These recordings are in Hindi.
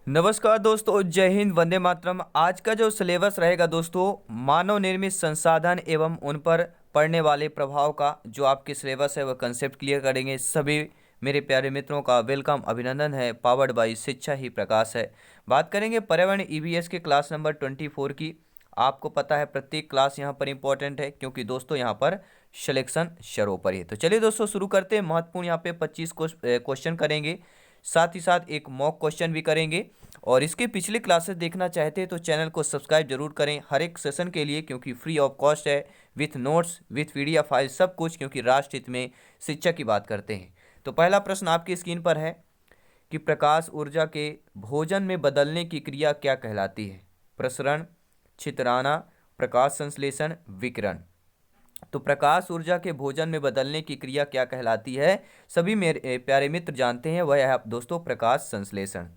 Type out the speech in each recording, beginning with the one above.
नमस्कार दोस्तों, जय हिंद, वंदे मातरम। आज का जो सिलेबस रहेगा दोस्तों, मानव निर्मित संसाधन एवं उन पर पड़ने वाले प्रभाव का जो आपके सिलेबस है वह कंसेप्ट क्लियर करेंगे। सभी मेरे प्यारे मित्रों का वेलकम, अभिनंदन है। पावर्ड बाय शिक्षा ही प्रकाश है। बात करेंगे पर्यावरण ईवीएस के क्लास नंबर 24 की। आपको पता है प्रत्येक क्लास यहाँ पर इंपॉर्टेंट है क्योंकि दोस्तों यहाँ पर सिलेक्शन सर्वोपरि है। तो चलिए दोस्तों शुरू करते हैं। महत्वपूर्ण यहाँ पे 25 क्वेश्चन करेंगे, साथ ही साथ एक मॉक क्वेश्चन भी करेंगे। और इसके पिछले क्लासेस देखना चाहते हैं तो चैनल को सब्सक्राइब जरूर करें हर एक सेशन के लिए, क्योंकि फ्री ऑफ कॉस्ट है, with notes, with PDF file, सब कुछ, क्योंकि राष्ट्र हित में शिक्षा की बात करते हैं। तो पहला प्रश्न आपकी स्क्रीन पर है कि प्रकाश ऊर्जा के भोजन में बदलने की क्रिया क्या कहलाती है? प्रसरण, छितराना, प्रकाश संश्लेषण, विकिरण। तो प्रकाश ऊर्जा के भोजन में बदलने की क्रिया क्या कहलाती है? सभी मेरे प्यारे मित्र जानते हैं, वह है आप दोस्तों प्रकाश संश्लेषण।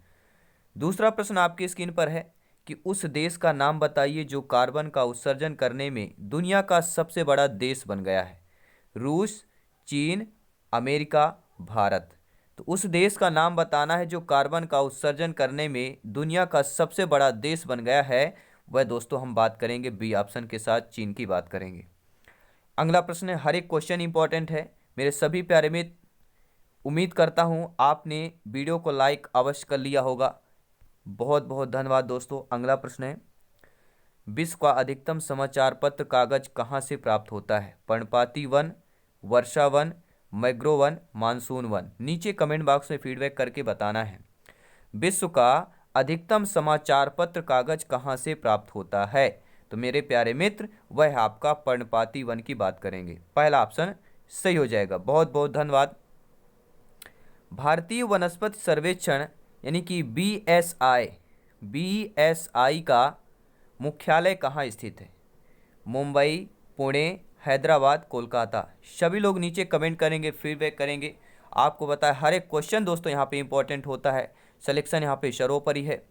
दूसरा प्रश्न आपकी स्क्रीन पर है कि उस देश का नाम बताइए जो कार्बन का उत्सर्जन करने में दुनिया का सबसे बड़ा देश बन गया है। रूस, चीन, अमेरिका, भारत। तो उस देश का नाम बताना है जो कार्बन का उत्सर्जन करने में दुनिया का सबसे बड़ा देश बन गया है। वह दोस्तों हम बात करेंगे बी ऑप्शन के साथ, चीन की बात करेंगे। अगला प्रश्न है, हर एक क्वेश्चन इंपॉर्टेंट है मेरे सभी प्यारे मित्र। उम्मीद करता हूं आपने वीडियो को लाइक अवश्य कर लिया होगा। बहुत बहुत धन्यवाद दोस्तों। अगला प्रश्न है, विश्व का अधिकतम समाचार पत्र कागज कहाँ से प्राप्त होता है? पर्णपाती वन, वर्षा वन, मैग्रो वन, मानसून वन। नीचे कमेंट बॉक्स में फीडबैक करके बताना है। विश्व का अधिकतम समाचार पत्र कागज कहाँ से प्राप्त होता है? तो मेरे प्यारे मित्र वह आपका पर्णपाती वन की बात करेंगे। पहला ऑप्शन सही हो जाएगा। बहुत बहुत धन्यवाद। भारतीय वनस्पति सर्वेक्षण यानी कि बीएसआई का मुख्यालय कहाँ स्थित है? मुंबई, पुणे, हैदराबाद, कोलकाता। सभी लोग नीचे कमेंट करेंगे, फीडबैक करेंगे। आपको बताया हर एक क्वेश्चन दोस्तों यहाँ पे इंपॉर्टेंट होता है, सिलेक्शन यहाँ पे सर्वोपरि है।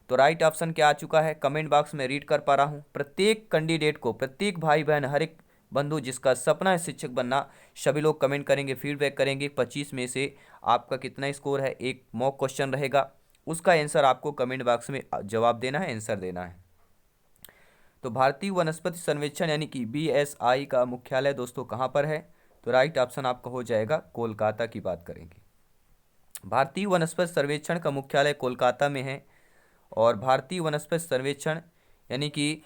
तो राइट ऑप्शन क्या आ चुका है कमेंट बॉक्स में रीड कर पा रहा हूँ। प्रत्येक कैंडिडेट को, प्रत्येक भाई बहन, हर एक बंधु जिसका सपना है शिक्षक बनना, सभी लोग कमेंट करेंगे, फीडबैक करेंगे। 25 में से आपका कितना स्कोर है? एक मॉक क्वेश्चन रहेगा, उसका आंसर आपको कमेंट बॉक्स में जवाब देना है, आंसर देना है। तो भारतीय वनस्पति सर्वेक्षण यानी कि बीएसआई का मुख्यालय दोस्तों कहाँ पर है? तो राइट ऑप्शन आपका हो जाएगा कोलकाता की बात करेंगे। भारतीय वनस्पति सर्वेक्षण का मुख्यालय कोलकाता में है। और भारतीय वनस्पति सर्वेक्षण यानी कि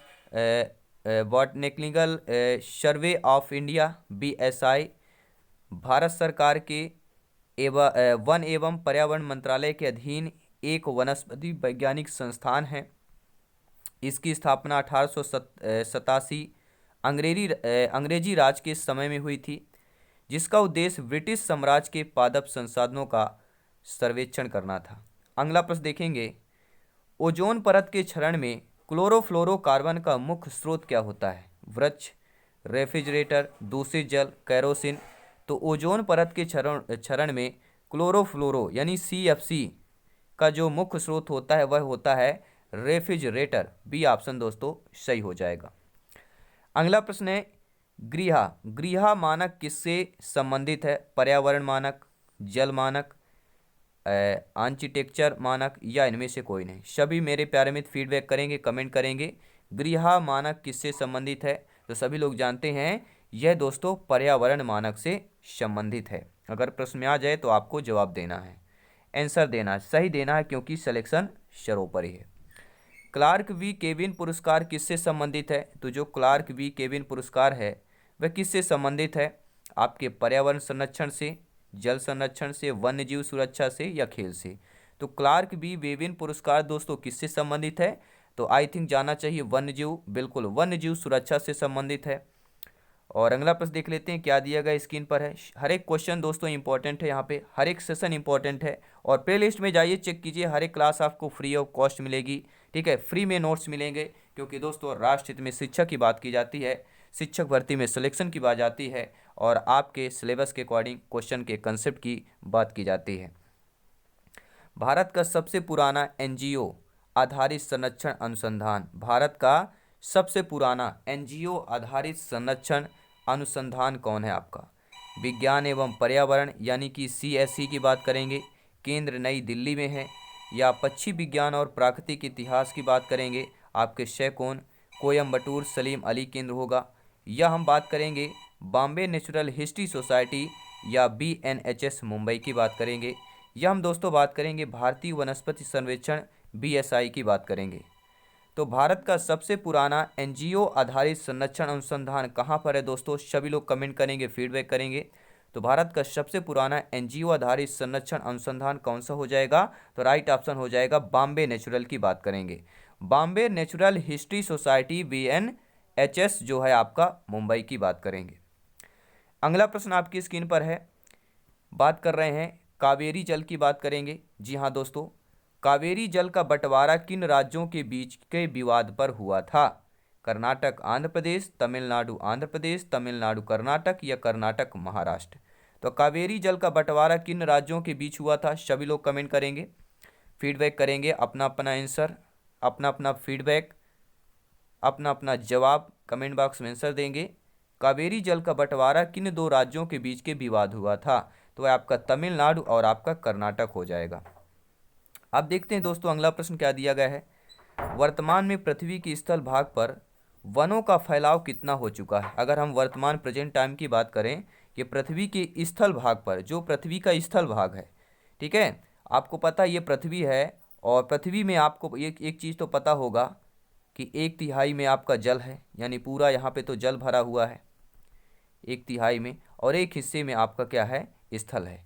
botanical survey of India BSI Bharat सरकार के वन एवं पर्यावरण मंत्रालय के अधीन एक वनस्पति वैज्ञानिक संस्थान है। इसकी स्थापना 1887 अंग्रेजी राज के समय में हुई थी, जिसका उद्देश्य ब्रिटिश साम्राज्य के पादप संसाधनों का सर्वेक्षण करना था। अगला प्रश्न देखेंगे, ओजोन परत के क्षरण में क्लोरोफ्लोरोकार्बन का मुख्य स्रोत क्या होता है? वृक्ष, रेफ्रिजरेटर, दूषित जल, कैरोसिन। तो ओजोन परत के क्षरण में क्लोरोफ्लोरो यानी सीएफसी का जो मुख्य स्रोत होता है वह होता है रेफ्रिजरेटर। बी ऑप्शन दोस्तों सही हो जाएगा। अगला प्रश्न है, गृह मानक किससे संबंधित है? पर्यावरण मानक, जल मानक, आर्किटेक्चर मानक, या इनमें से कोई नहीं। सभी मेरे प्यारे मित्र फीडबैक करेंगे, कमेंट करेंगे। गृह मानक किससे संबंधित है? तो सभी लोग जानते हैं यह दोस्तों पर्यावरण मानक से संबंधित है। अगर प्रश्न में आ जाए तो आपको जवाब देना है, आंसर देना है, सही देना है, क्योंकि सिलेक्शन सर्वोपरि है। क्लार्क वी केविन पुरस्कार किससे संबंधित है? तो जो क्लार्क वी केविन पुरस्कार है वह किससे संबंधित है? आपके पर्यावरण संरक्षण से, जल संरक्षण से, वन्य जीव सुरक्षा से, या खेल से। तो क्लार्क बी केविन पुरस्कार दोस्तों किससे संबंधित है? तो आई थिंक जानना चाहिए वन्य जीव, बिल्कुल वन्य जीव सुरक्षा से संबंधित है। और अगला प्रश्न देख लेते हैं, क्या दिया गया स्क्रीन पर है। हर एक क्वेश्चन दोस्तों इंपॉर्टेंट है, यहाँ पे हर एक सेशन इंपॉर्टेंट है। और प्ले लिस्ट में जाइए, चेक कीजिए, हर एक क्लास आपको फ्री ऑफ कॉस्ट मिलेगी। ठीक है, फ्री में नोट्स मिलेंगे, क्योंकि दोस्तों राष्ट्र हित में शिक्षा की बात की जाती है, शिक्षक भर्ती में सिलेक्शन की बात आती है, और आपके सिलेबस के अकॉर्डिंग क्वेश्चन के कंसेप्ट की बात की जाती है। भारत का सबसे पुराना एनजीओ आधारित संरक्षण अनुसंधान, भारत का सबसे पुराना एनजीओ आधारित संरक्षण अनुसंधान कौन है आपका? विज्ञान एवं पर्यावरण यानी कि सीएससी की बात करेंगे, केंद्र नई दिल्ली में है। या पक्षी विज्ञान और प्राकृतिक इतिहास की बात करेंगे, आपके शय कोयम्बटूर सलीम अली केंद्र होगा। या हम बात करेंगे बॉम्बे नेचुरल हिस्ट्री सोसाइटी या BNHS मुंबई की बात करेंगे। या हम दोस्तों बात करेंगे भारतीय वनस्पति सर्वेक्षण BSI की बात करेंगे। तो भारत का सबसे पुराना NGO आधारित संरक्षण अनुसंधान कहाँ पर है दोस्तों? सभी लोग कमेंट करेंगे, फीडबैक करेंगे। तो भारत का सबसे पुराना NGO आधारित संरक्षण अनुसंधान कौन सा हो जाएगा? तो राइट ऑप्शन हो जाएगा बॉम्बे नेचुरल की बात करेंगे। Bombay natural history society BNHS जो है आपका मुंबई की बात करेंगे। अगला प्रश्न आपकी स्क्रीन पर है, बात कर रहे हैं कावेरी जल की बात करेंगे। जी हाँ दोस्तों, कावेरी जल का बंटवारा किन राज्यों के बीच के विवाद पर हुआ था? कर्नाटक आंध्र प्रदेश, तमिलनाडु आंध्र प्रदेश, तमिलनाडु कर्नाटक या कर्नाटक महाराष्ट्र। तो कावेरी जल का बंटवारा किन राज्यों के बीच हुआ था? सभी लोग कमेंट करेंगे, फीडबैक करेंगे, अपना अपना आंसर, अपना अपना फीडबैक, अपना अपना जवाब कमेंट बॉक्स में आंसर देंगे। कावेरी जल का बंटवारा किन दो राज्यों के बीच के विवाद हुआ था? तो आपका तमिलनाडु और आपका कर्नाटक हो जाएगा। अब देखते हैं दोस्तों अगला प्रश्न क्या दिया गया है। वर्तमान में पृथ्वी के स्थल भाग पर वनों का फैलाव कितना हो चुका है? अगर हम वर्तमान प्रेजेंट टाइम की बात करें कि पृथ्वी के स्थल भाग पर, जो पृथ्वी का स्थल भाग है, ठीक है, आपको पता ये पृथ्वी है और पृथ्वी में आपको एक चीज़ तो पता होगा कि 1/3 में आपका जल है, यानी पूरा यहाँ पे तो जल भरा हुआ है 1/3 में, और एक हिस्से में आपका क्या है? स्थल है।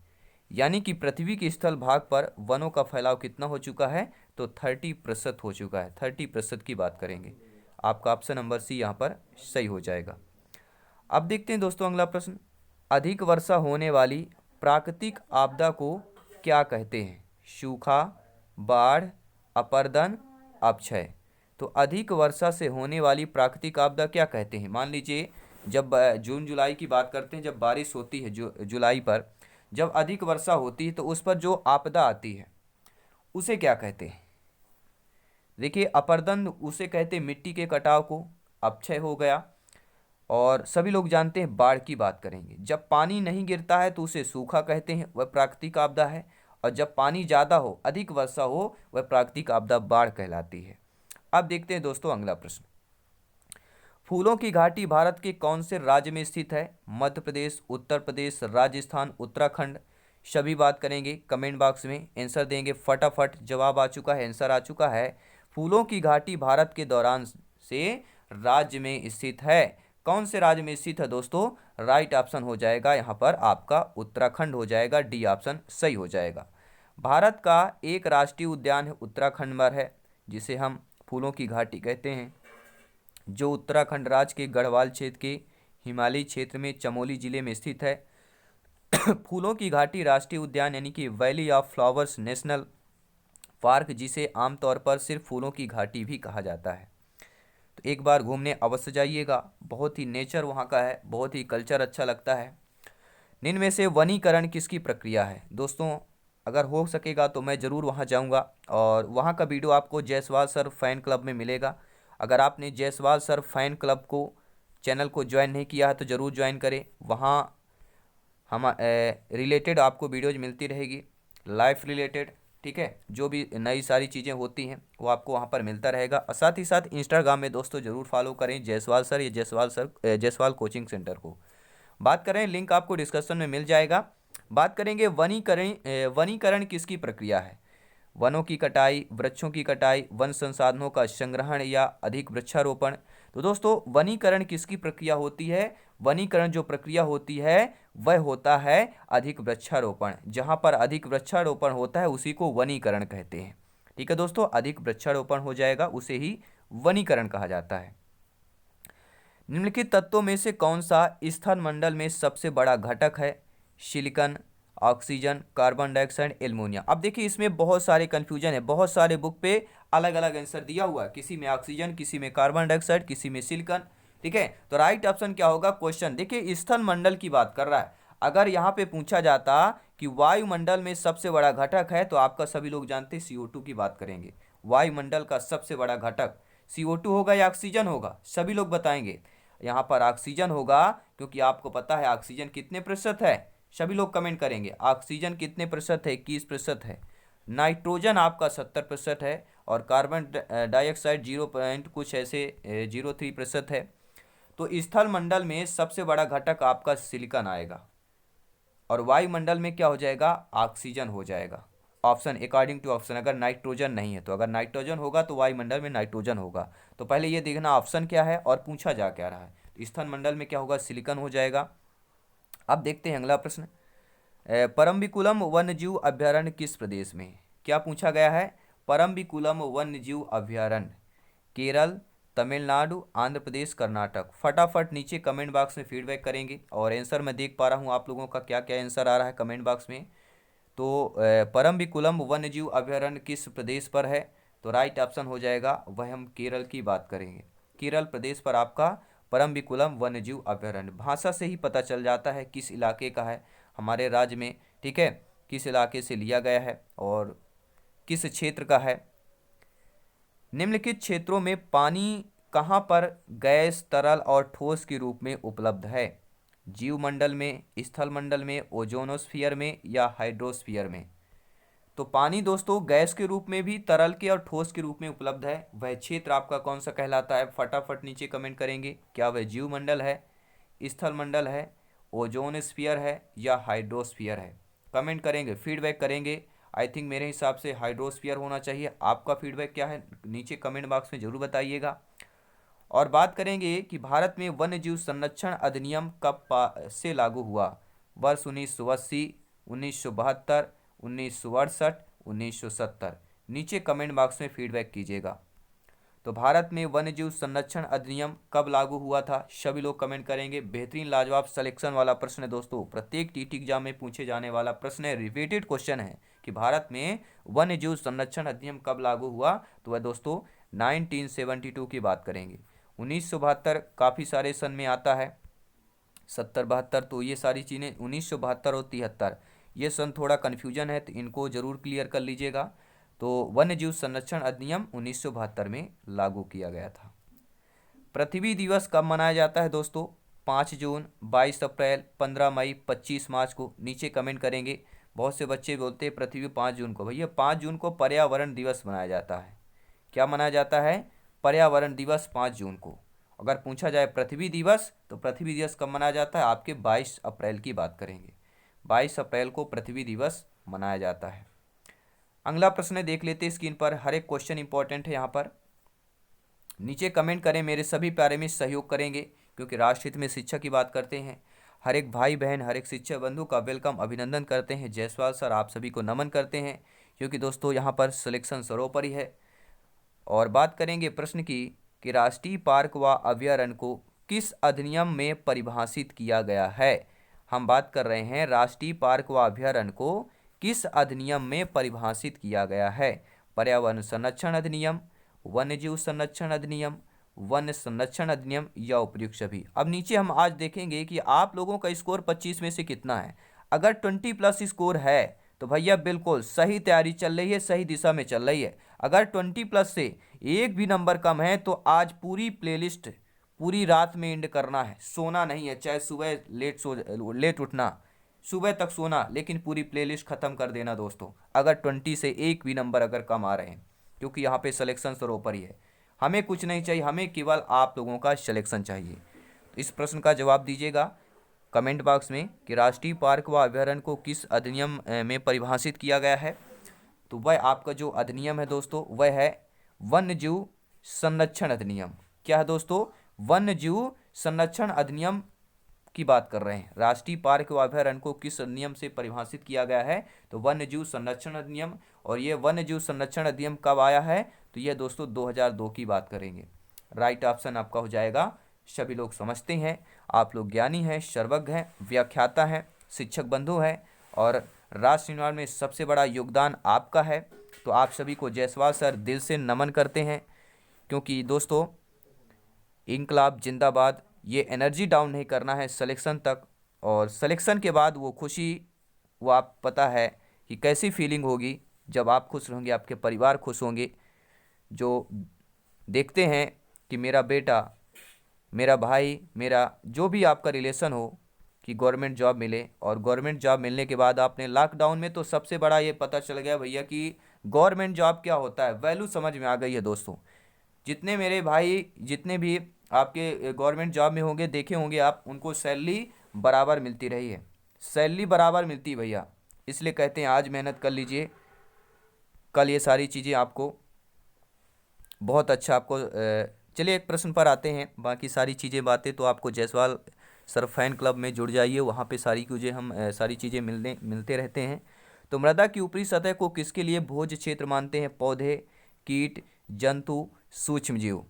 यानी कि पृथ्वी के स्थल भाग पर वनों का फैलाव कितना हो चुका है? तो 30% हो चुका है। 30% की बात करेंगे, आपका ऑप्शन नंबर सी यहाँ पर सही हो जाएगा। अब देखते हैं दोस्तों अगला प्रश्न, अधिक वर्षा होने वाली प्राकृतिक आपदा को क्या कहते हैं? सूखा, बाढ़, अपरदन, अपक्षय। तो अधिक वर्षा से होने वाली प्राकृतिक आपदा क्या कहते हैं? मान लीजिए जब जून जुलाई की बात करते हैं, जब बारिश होती है जुलाई पर, जब अधिक वर्षा होती है तो उस पर जो आपदा आती है उसे क्या कहते हैं? देखिए, अपरदन उसे कहते हैं मिट्टी के कटाव को, अपक्षय हो गया, और सभी लोग जानते हैं बाढ़ की बात करेंगे। जब पानी नहीं गिरता है तो उसे सूखा कहते हैं, वह प्राकृतिक आपदा है, और जब पानी ज़्यादा हो, अधिक वर्षा हो, वह प्राकृतिक आपदा बाढ़ कहलाती है। अब देखते हैं दोस्तों अगला प्रश्न, फूलों की घाटी भारत के कौन से राज्य में स्थित है? मध्य प्रदेश, उत्तर प्रदेश, राजस्थान, उत्तराखंड। सभी बात करेंगे, कमेंट बॉक्स में आंसर देंगे फटाफट। जवाब आ चुका है, आंसर आ चुका है। फूलों की घाटी भारत के दौरान से राज्य में स्थित है। कौन से राज्य में स्थित है दोस्तों? राइट ऑप्शन हो जाएगा यहाँ पर आपका उत्तराखंड हो जाएगा, डी ऑप्शन सही हो जाएगा। भारत का एक राष्ट्रीय उद्यान है उत्तराखंड में है, जिसे हम फूलों की घाटी कहते हैं, जो उत्तराखंड राज्य के गढ़वाल क्षेत्र के हिमालयी क्षेत्र में चमोली जिले में स्थित है। फूलों की घाटी राष्ट्रीय उद्यान यानी कि valley of flowers national park, जिसे आमतौर पर सिर्फ फूलों की घाटी भी कहा जाता है। तो एक बार घूमने अवश्य जाइएगा, बहुत ही नेचर वहाँ का है, बहुत ही कल्चर अच्छा लगता है। निम्न में से वनीकरण किसकी प्रक्रिया है? दोस्तों अगर हो सकेगा तो मैं ज़रूर वहाँ जाऊँगा, और वहाँ का वीडियो आपको जायसवाल सर फैन क्लब में मिलेगा। अगर आपने जायसवाल सर फैन क्लब को चैनल को ज्वाइन नहीं किया है तो ज़रूर ज्वाइन करें। वहाँ हम रिलेटेड आपको वीडियोज मिलती रहेगी, लाइफ रिलेटेड, ठीक है, जो भी नई सारी चीज़ें होती हैं वो आपको वहाँ पर मिलता रहेगा। और साथ ही साथ इंस्टाग्राम में दोस्तों ज़रूर फॉलो करें जायसवाल सर या जायसवाल कोचिंग सेंटर को। बात करें, लिंक आपको डिस्क्रिप्शन में मिल जाएगा। बात करेंगे वनीकरण किसकी प्रक्रिया है? वनों की कटाई, वृक्षों की कटाई, वन संसाधनों का संग्रहण या अधिक वृक्षारोपण। तो दोस्तों वनीकरण किसकी प्रक्रिया होती है? वनीकरण जो प्रक्रिया होती है वह होता है अधिक वृक्षारोपण। जहां पर अधिक वृक्षारोपण होता है उसी को वनीकरण कहते हैं। ठीक है दोस्तों, अधिक वृक्षारोपण हो जाएगा उसे ही वनीकरण कहा जाता है। निम्नलिखित तत्वों में से कौन सा स्थल मंडल में सबसे बड़ा घटक है? Silicon, oxygen, carbon dioxide, aluminium. अब देखिए इसमें बहुत सारे कंफ्यूजन है, बहुत सारे बुक पे अलग अलग आंसर दिया हुआ है, किसी में ऑक्सीजन, किसी में कार्बन डाइऑक्साइड, किसी में सिलिकॉन। ठीक है, तो राइट ऑप्शन क्या होगा? क्वेश्चन देखिए स्थल मंडल की बात कर रहा है। अगर यहाँ पे पूछा जाता कि वायुमंडल में सबसे बड़ा घटक है तो आपका सभी लोग जानते हैं CO2 की बात करेंगे। वायुमंडल का सबसे बड़ा घटक CO2 होगा या ऑक्सीजन होगा? सभी लोग बताएंगे। यहाँ पर ऑक्सीजन होगा, क्योंकि आपको पता है ऑक्सीजन कितने प्रतिशत है? सभी लोग कमेंट करेंगे, ऑक्सीजन कितने प्रतिशत है? 21% है। नाइट्रोजन आपका 70% है और कार्बन डाइऑक्साइड 0 पॉइंट कुछ ऐसे 03% है। तो स्थल मंडल में सबसे बड़ा घटक आपका सिलिकॉन आएगा और वायुमंडल में क्या हो जाएगा, ऑक्सीजन हो जाएगा। ऑप्शन अकॉर्डिंग टू ऑप्शन, अगर नाइट्रोजन नहीं है तो, अगर नाइट्रोजन होगा तो वायुमंडल में नाइट्रोजन होगा। तो पहले ये देखना ऑप्शन क्या है और पूछा जा क्या रहा है। तो स्थल मंडल में क्या होगा, सिलिकॉन हो जाएगा। अब देखते हैं अगला प्रश्न। परम्बिकुलम वन्यजीव अभयारण्य किस प्रदेश में है? क्या पूछा गया है, परम्बिकुलम वन्यजीव अभयारण्य केरल, तमिलनाडु, आंध्र प्रदेश, कर्नाटक। फटाफट नीचे कमेंट बॉक्स में फीडबैक करेंगे और आंसर मैं देख पा रहा हूँ आप लोगों का क्या क्या आंसर आ रहा है कमेंट बॉक्स में। तो परम्बिकुलम वन्यजीव अभयारण्य किस प्रदेश पर है? तो राइट ऑप्शन हो जाएगा, वह हम केरल की बात करेंगे। केरल प्रदेश पर आपका परम्बिकुलम वन्यजीव अभयारण्य। भाषा से ही पता चल जाता है किस इलाके का है हमारे राज्य में, ठीक है, किस इलाके से लिया गया है और किस क्षेत्र का है। निम्नलिखित क्षेत्रों में पानी कहाँ पर गैस, तरल और ठोस के रूप में उपलब्ध है? जीवमंडल में, स्थल मंडल में, ओजोनोस्फीयर में या हाइड्रोस्फीयर में? तो पानी दोस्तों गैस के रूप में भी, तरल के और ठोस के रूप में उपलब्ध है। वह क्षेत्र आपका कौन सा कहलाता है? फटाफट नीचे कमेंट करेंगे। क्या वह जीवमंडल है, स्थल मंडल है, ओजोनस्फीयर है या हाइड्रोस्फीयर है? कमेंट करेंगे, फीडबैक करेंगे। आई थिंक मेरे हिसाब से हाइड्रोस्फीयर होना चाहिए। आपका फीडबैक क्या है नीचे कमेंट बॉक्स में ज़रूर बताइएगा। और बात करेंगे कि भारत में वन्यजीव संरक्षण अधिनियम कब से लागू हुआ? वर्ष 1980, 1972, 1968, 1970। नीचे कमेंट बॉक्स में फीडबैक कीजिएगा। तो भारत में वन्यजीव संरक्षण अधिनियम कब लागू हुआ था? सभी लोग कमेंट करेंगे। बेहतरीन लाजवाब सिलेक्शन वाला प्रश्न है दोस्तों, प्रत्येक टीटी एग्जाम में पूछे जाने वाला प्रश्न है, रिपीटेड क्वेश्चन है कि भारत में वन्यजीव संरक्षण अधिनियम कब लागू हुआ। तो वह दोस्तों 1972 की बात करेंगे। 1972 काफ़ी सारे सन में आता है, 70, 72, तो ये सारी चीज़ें 1972 और 73 ये सन थोड़ा कन्फ्यूजन है, तो इनको जरूर क्लियर कर लीजिएगा। तो वन्यजीव संरक्षण अधिनियम 1972 में लागू किया गया था। पृथ्वी दिवस कब मनाया जाता है दोस्तों? 5 जून, 22 अप्रैल, 15 मई, 25 मार्च को। नीचे कमेंट करेंगे। बहुत से बच्चे बोलते हैं पृथ्वी 5 जून को। भैया 5 जून को पर्यावरण दिवस मनाया जाता है। क्या मनाया जाता है? पर्यावरण दिवस 5 जून को। अगर पूछा जाए पृथ्वी दिवस, तो पृथ्वी दिवस कब मनाया जाता है? आपके 22 अप्रैल की बात करेंगे। 22 अप्रैल को पृथ्वी दिवस मनाया जाता है। अगला प्रश्न देख लेते हैं स्क्रीन पर। हर एक क्वेश्चन इंपॉर्टेंट है यहाँ पर। नीचे कमेंट करें, मेरे सभी प्यारे में सहयोग करेंगे क्योंकि राष्ट्र हित में शिक्षा की बात करते हैं। हर एक भाई बहन, हर एक शिक्षक बंधु का वेलकम, अभिनंदन करते हैं। जायसवाल सर आप सभी को नमन करते हैं क्योंकि दोस्तों यहाँ पर सिलेक्शन सर्वोपरि है। और बात करेंगे प्रश्न की कि राष्ट्रीय पार्क व अभयारण्य को किस अधिनियम में परिभाषित किया गया है? हम बात कर रहे हैं राष्ट्रीय पार्क व अभयारण्य को किस अधिनियम में परिभाषित किया गया है? पर्यावरण संरक्षण अधिनियम, वन्यजीव संरक्षण अधिनियम, वन संरक्षण अधिनियम या उपयुक्त सभी। अब नीचे हम आज देखेंगे कि आप लोगों का स्कोर 25 में से कितना है। अगर 20+ स्कोर है तो भैया बिल्कुल सही तैयारी चल रही है, सही दिशा में चल रही है। अगर 20+ से एक भी नंबर कम है तो आज पूरी प्लेलिस्ट पूरी रात में एंड करना है, सोना नहीं है। चाहे सुबह लेट उठना, सुबह तक सोना, लेकिन पूरी प्लेलिस्ट खत्म कर देना दोस्तों अगर 20 से एक भी नंबर अगर कम आ रहे हैं, क्योंकि यहाँ पे सिलेक्शन सर्वोपरि है। हमें कुछ नहीं चाहिए, हमें केवल आप लोगों का सिलेक्शन चाहिए। तो इस प्रश्न का जवाब दीजिएगा कमेंट बॉक्स में कि राष्ट्रीय पार्क व अभयारण्य को किस अधिनियम में परिभाषित किया गया है। तो वह आपका जो अधिनियम है दोस्तों वह है वन्यजीव संरक्षण अधिनियम। क्या है दोस्तों? वन्यजीव संरक्षण अधिनियम की बात कर रहे हैं। राष्ट्रीय पार्क व अभयारण्य को किस नियम से परिभाषित किया गया है? तो वन्यजीव संरक्षण अधिनियम। और ये वन्यजीव संरक्षण अधिनियम कब आया है? तो यह दोस्तों 2002 की बात करेंगे। राइट ऑप्शन आपका हो जाएगा। सभी लोग समझते हैं, आप लोग ज्ञानी हैं, सर्वज्ञ हैं, व्याख्याता हैं, शिक्षक बंधु हैं और राष्ट्र निर्माण में सबसे बड़ा योगदान आपका है। तो आप सभी को जायसवाल सर दिल से नमन करते हैं क्योंकि दोस्तों इंकलाब जिंदाबाद, ये एनर्जी डाउन नहीं करना है सिलेक्शन तक। और सिलेक्शन के बाद वो खुशी, वो आप पता है कि कैसी फीलिंग होगी जब आप खुश होंगे, आपके परिवार खुश होंगे, जो देखते हैं कि मेरा बेटा, मेरा भाई, मेरा जो भी आपका रिलेशन हो, कि गवर्नमेंट जॉब मिले, और गवर्नमेंट जॉब मिलने के बाद आपने लॉकडाउन में तो सबसे बड़ा ये पता चल गया भैया कि गवर्नमेंट जॉब क्या होता है, वैल्यू समझ में आ गई है दोस्तों। जितने मेरे भाई जितने भी आपके गवर्नमेंट जॉब में होंगे, देखे होंगे आप, उनको सैलरी बराबर मिलती रही है, सैलरी बराबर मिलती है भैया। इसलिए कहते हैं आज मेहनत कर लीजिए, कल ये सारी चीज़ें आपको बहुत अच्छा आपको चलिए एक प्रश्न पर आते हैं। बाकी सारी चीज़ें बातें तो आपको जायसवाल सर फैन क्लब में जुड़ जाइए, वहाँ पे सारी चीज़ें हम सारी चीज़ें मिलते रहते हैं। तो मृदा की ऊपरी सतह को किसके लिए भोज्य क्षेत्र मानते हैं? पौधे, कीट, जंतु, सूक्ष्म जीव।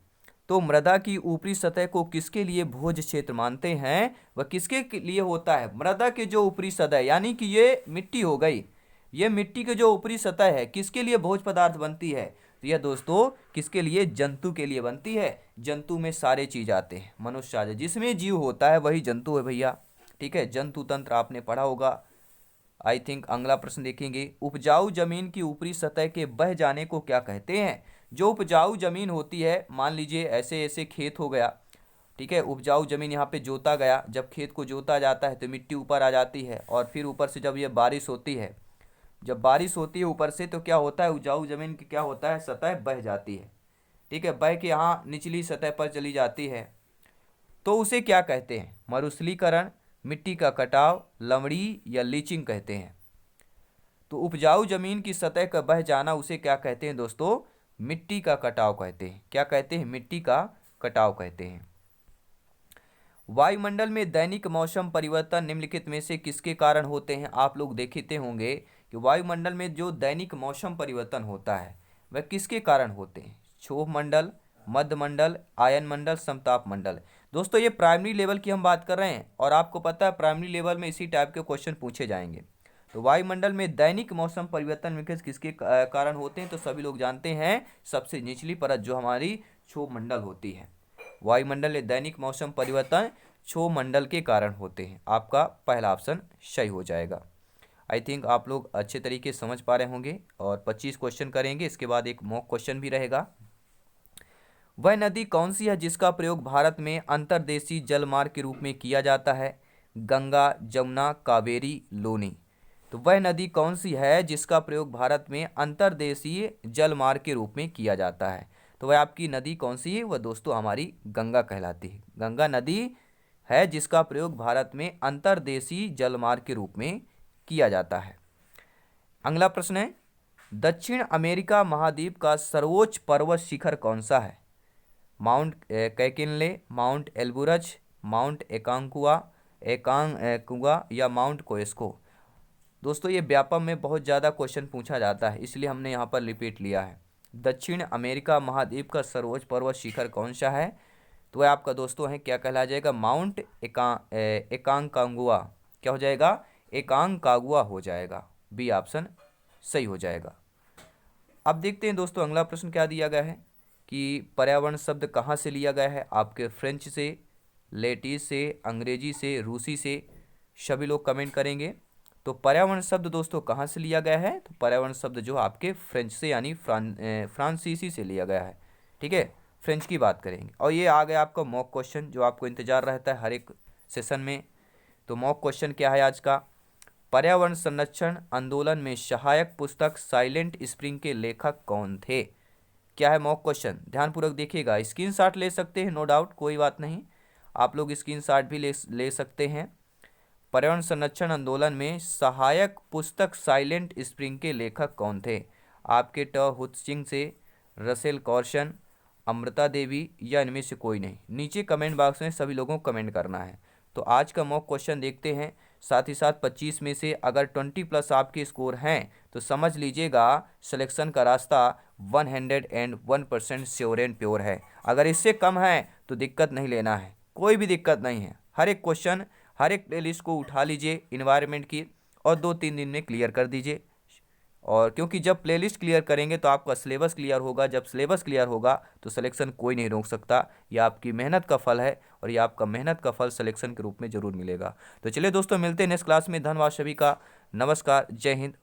तो मृदा की ऊपरी सतह को किसके लिए भोज्य क्षेत्र मानते हैं? वह किसके लिए होता है? मृदा के जो ऊपरी सतह, यानी कि ये मिट्टी हो गई, ये मिट्टी के जो ऊपरी सतह है, किसके लिए भोज्य पदार्थ बनती है? तो यह दोस्तों किसके लिए? जंतु के लिए बनती है। जंतु में सारे चीज आते हैं, मनुष्य आ जाए, जिसमें जीव होता है वही जंतु है भैया। ठीक है, जंतु तंत्र आपने पढ़ा होगा। आई थिंक अगला प्रश्न देखेंगे, उपजाऊ जमीन की ऊपरी सतह के बह जाने को क्या कहते हैं? जो उपजाऊ जमीन होती है, मान लीजिए ऐसे ऐसे खेत हो गया, ठीक है, उपजाऊ जमीन यहाँ पे जोता गया, जब खेत को जोता जाता है तो मिट्टी ऊपर आ जाती है, और फिर ऊपर से जब ये बारिश होती है, जब बारिश होती है ऊपर से, तो क्या होता है, उपजाऊ जमीन की क्या होता है, सतह बह जाती है। ठीक है, बह के यहाँ निचली सतह पर चली जाती है, तो उसे क्या कहते हैं? मरुस्थलीकरण, मिट्टी का कटाव, लवणी या लीचिंग कहते हैं। तो उपजाऊ जमीन की सतह का बह जाना उसे क्या कहते हैं दोस्तों? मिट्टी का कटाव कहते हैं। क्या कहते हैं? मिट्टी का कटाव कहते हैं। वायुमंडल में दैनिक मौसम परिवर्तन निम्नलिखित में से किसके कारण होते हैं? आप लोग देखते होंगे कि वायुमंडल में जो दैनिक मौसम परिवर्तन होता है वह किसके कारण होते हैं? क्षोभ मंडल, मध्य मंडल, आयन मंडल, समताप मंडल। दोस्तों ये प्राइमरी लेवल की हम बात कर रहे हैं, और आपको पता है प्राइमरी लेवल में इसी टाइप के क्वेश्चन पूछे जाएंगे। तो वायुमंडल में दैनिक मौसम परिवर्तन किसके कारण होते हैं? तो सभी लोग जानते हैं, सबसे निचली परत जो हमारी क्षोभ मंडल होती है। वायुमंडल में दैनिक मौसम परिवर्तन क्षोभ मंडल के कारण होते हैं। आपका पहला ऑप्शन सही हो जाएगा। आई थिंक आप लोग अच्छे तरीके से समझ पा रहे होंगे, और 25 क्वेश्चन करेंगे, इसके बाद एक मॉक क्वेश्चन भी रहेगा। वह नदी कौन सी है जिसका प्रयोग भारत में अंतर्देशीय जलमार्ग के रूप में किया जाता है? गंगा, जमुना, कावेरी, लोनी। तो वह नदी कौन सी है जिसका प्रयोग भारत में अंतर्देशीय जलमार्ग के रूप में किया जाता है? तो वह आपकी नदी कौन सी है? वह दोस्तों हमारी गंगा कहलाती है। गंगा नदी है जिसका प्रयोग भारत में अंतर्देशीय जलमार्ग के रूप में किया जाता है। अगला प्रश्न है, दक्षिण अमेरिका महाद्वीप का सर्वोच्च पर्वत शिखर कौन सा है? माउंट कैकिनले, माउंट एल्बुरज, माउंट एकांकुआ या माउंट कोएस्को। दोस्तों ये व्यापम में बहुत ज़्यादा क्वेश्चन पूछा जाता है, इसलिए हमने यहाँ पर रिपीट लिया है। दक्षिण अमेरिका महाद्वीप का सर्वोच्च पर्वत शिखर कौन सा है? तो वह आपका दोस्तों है, क्या कहला जाएगा? माउंट एकांकागुआ। क्या हो जाएगा? एकांकागुआ हो जाएगा। बी ऑप्शन सही हो जाएगा। अब देखते हैं दोस्तों अगला प्रश्न क्या दिया गया है कि पर्यावरण शब्द कहाँ से लिया गया है? आपके फ्रेंच से, लैटिन से, अंग्रेजी से, रूसी से। सभी लोग कमेंट करेंगे। तो पर्यावरण शब्द दोस्तों कहाँ से लिया गया है? तो पर्यावरण शब्द जो आपके फ्रेंच से यानी फ्रांसीसी से लिया गया है। ठीक है, फ्रेंच की बात करेंगे। और ये आ गया आपका मॉक क्वेश्चन जो आपको इंतजार रहता है हर एक सेशन में। तो मॉक क्वेश्चन क्या है आज का? पर्यावरण संरक्षण आंदोलन में सहायक पुस्तक साइलेंट स्प्रिंग के लेखक कौन थे? क्या है मॉक क्वेश्चन? ध्यानपूर्वक देखिएगा। स्क्रीनशॉट ले सकते हैं, नो डाउट, कोई बात नहीं, आप लोग स्क्रीनशॉट भी ले सकते हैं। पर्यावरण संरक्षण आंदोलन में सहायक पुस्तक साइलेंट स्प्रिंग के लेखक कौन थे? आपके हुत्सिंग से, रसेल कॉर्सन, अमृता देवी या इनमें से कोई नहीं। नीचे कमेंट बॉक्स में सभी लोगों को कमेंट करना है। तो आज का मॉक क्वेश्चन देखते हैं। साथ ही साथ 25 में से अगर 20+ आपके स्कोर हैं तो समझ लीजिएगा सिलेक्शन का रास्ता 101% श्योर एंड प्योर है। अगर इससे कम है तो दिक्कत नहीं लेना है, कोई भी दिक्कत नहीं है। हर एक क्वेश्चन, हर एक प्लेलिस्ट को उठा लीजिए इन्वायरमेंट की, और 2-3 दिन में क्लियर कर दीजिए। और क्योंकि जब प्लेलिस्ट क्लियर करेंगे तो आपका सिलेबस क्लियर होगा। जब सिलेबस क्लियर होगा तो सिलेक्शन कोई नहीं रोक सकता। यह आपकी मेहनत का फल है, और यह आपका मेहनत का फल सिलेक्शन के रूप में जरूर मिलेगा। तो चलिए दोस्तों, मिलते हैं नेक्स्ट क्लास में। धन्यवाद सभी का, नमस्कार, जय हिंद।